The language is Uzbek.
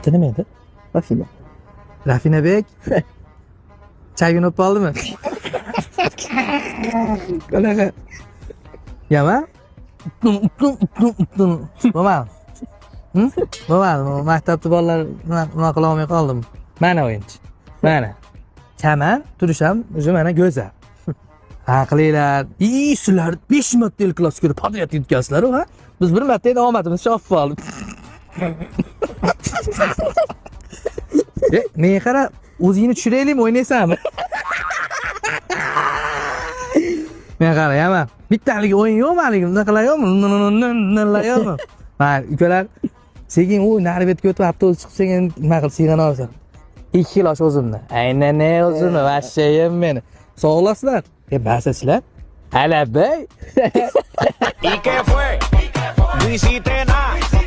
ati nima edi? Rafina. Rafinabek. Chaygini o'pib oldimi? Qanaqa? Yama? Bo'lmadi. Bo'lmadi. Maktabda bolalar nima qila olmay qoldim. Mana o'yinchi. Mana. Chaman, turisham, o'zi mana go'zal. Ha qilinglar. Sizlar 5 marta el klassikaga podyat yutgansizlar, ha? Biz bir marta endi omadimiz chopib oldik. Menga qara, o'zingni tushiraylikmi, o'ynaysanmi? Men qarayman. Bittaligi o'yin yo'qmi haligi? Bunaqa yo'qmi? Yo'qmi? Ha, ukalar sekin u nari betga o'tib avtobus chiqib sekin nima qilib sig'ana olsan. 2 yil osh o'zimni. Aynan o'zimni, vashshayim meni. Sog' olasizlar. Basasizlar. Alabay. ¿Y qué fue? No hiciste nada.